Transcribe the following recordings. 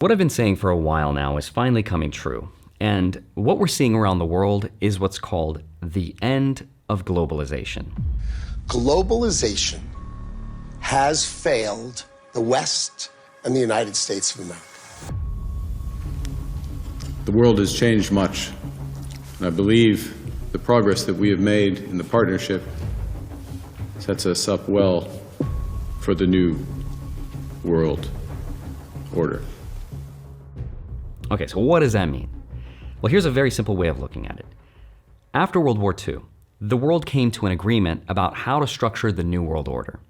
What I've been saying for a while now is finally coming true. And what we're seeing around the world is what's called the end of globalization. Globalization has failed the West and the United States of America. The world has changed much, and I believe the progress that we have made in the partnership sets us up well for the new world order. Okay, so what does that mean? Well, here's a very simple way of looking at it. After World War II, the world came to an agreement about how to structure the new world order.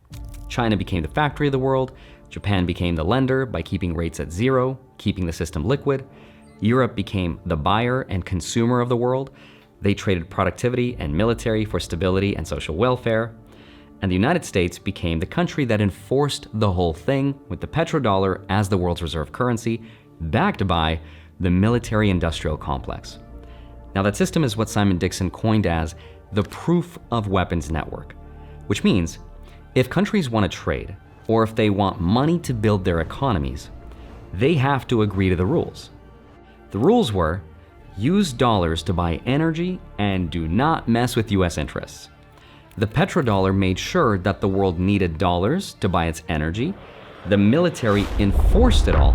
China became the factory of the world, Japan became the lender by keeping rates at zero, keeping the system liquid. Europe became the buyer and consumer of the world. They traded productivity and military for stability and social welfare. And the United States became the country that enforced the whole thing with the petrodollar as the world's reserve currency, backed by the military-industrial complex. Now that system is what Simon Dixon coined as the proof of weapons network, which means if countries want to trade, or if they want money to build their economies, they have to agree to the rules. The rules were, use dollars to buy energy and do not mess with US interests. The petrodollar made sure that the world needed dollars to buy its energy. The military enforced it all,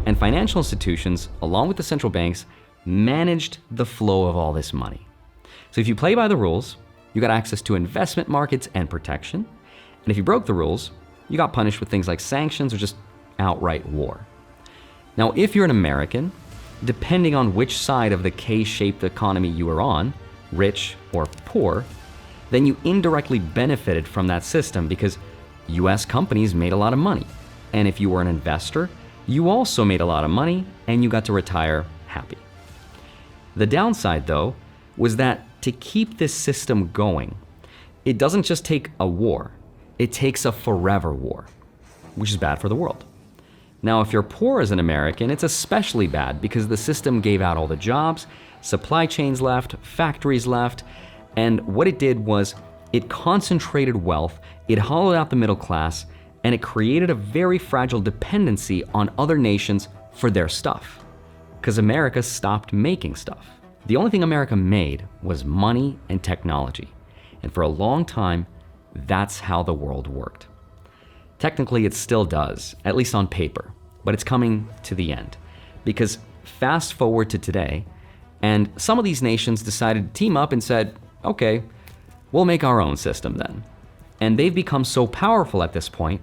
and financial institutions, along with the central banks, managed the flow of all this money. So if you play by the rules, you got access to investment markets and protection. And if you broke the rules, you got punished with things like sanctions or just outright war. Now, if you're an American, depending on which side of the K-shaped economy you were on, rich or poor, then you indirectly benefited from that system because US companies made a lot of money. And if you were an investor, you also made a lot of money and you got to retire happy. The downside, though, was that to keep this system going, it doesn't just take a war, it takes a forever war, which is bad for the world. Now, if you're poor as an American, it's especially bad because the system gave out all the jobs, supply chains left, factories left, and what it did was it concentrated wealth, it hollowed out the middle class, and it created a very fragile dependency on other nations for their stuff, because America stopped making stuff. The only thing America made was money and technology, and for a long time, that's how the world worked. Technically, it still does, at least on paper, but it's coming to the end, because fast forward to today, and some of these nations decided to team up and said, okay, we'll make our own system then. And they've become so powerful at this point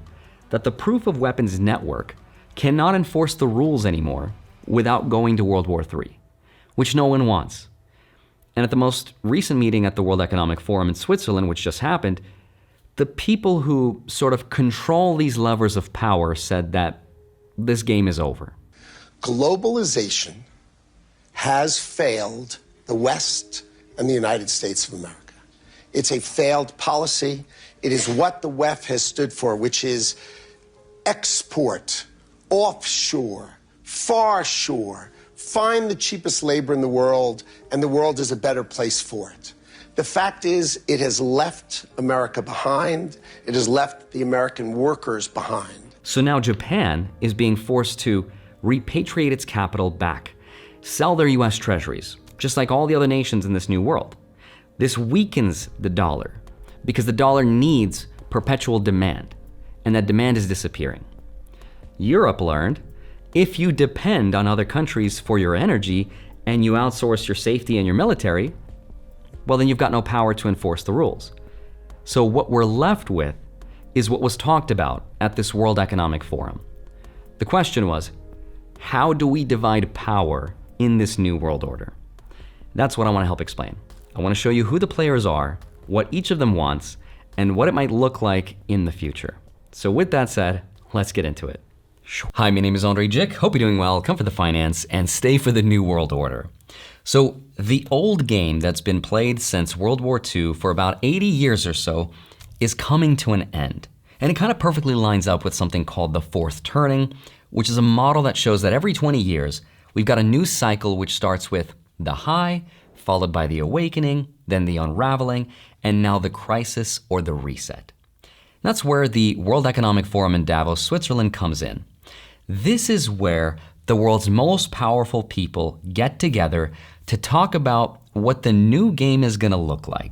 that the proof of weapons network cannot enforce the rules anymore without going to World War III, which no one wants. And at the most recent meeting at the World Economic Forum in Switzerland, which just happened, the people who sort of control these levers of power said that this game is over. Globalization has failed the West and the United States of America. It's a failed policy. It is what the WEF has stood for, which is export, offshore, far shore, find the cheapest labor in the world, and the world is a better place for it. The fact is, it has left America behind. It has left the American workers behind. So now Japan is being forced to repatriate its capital back, sell their US treasuries, just like all the other nations in this new world. This weakens the dollar because the dollar needs perpetual demand, and that demand is disappearing. Europe learned if you depend on other countries for your energy and you outsource your safety and your military, well, then you've got no power to enforce the rules. So what we're left with is what was talked about at this World Economic Forum. The question was, how do we divide power in this new world order? That's what I want to help explain. I want to show you who the players are, what each of them wants, and what it might look like in the future. So with that said, let's get into it. Hi, my name is Andre Jick. Hope you're doing well. Come for the finance and stay for the new world order. So the old game that's been played since World War II for about 80 years or so is coming to an end. And it kind of perfectly lines up with something called the fourth turning, which is a model that shows that every 20 years, we've got a new cycle which starts with the high, followed by the awakening, then the unraveling, and now the crisis or the reset. That's where the World Economic Forum in Davos, Switzerland comes in. This is where the world's most powerful people get together to talk about what the new game is going to look like.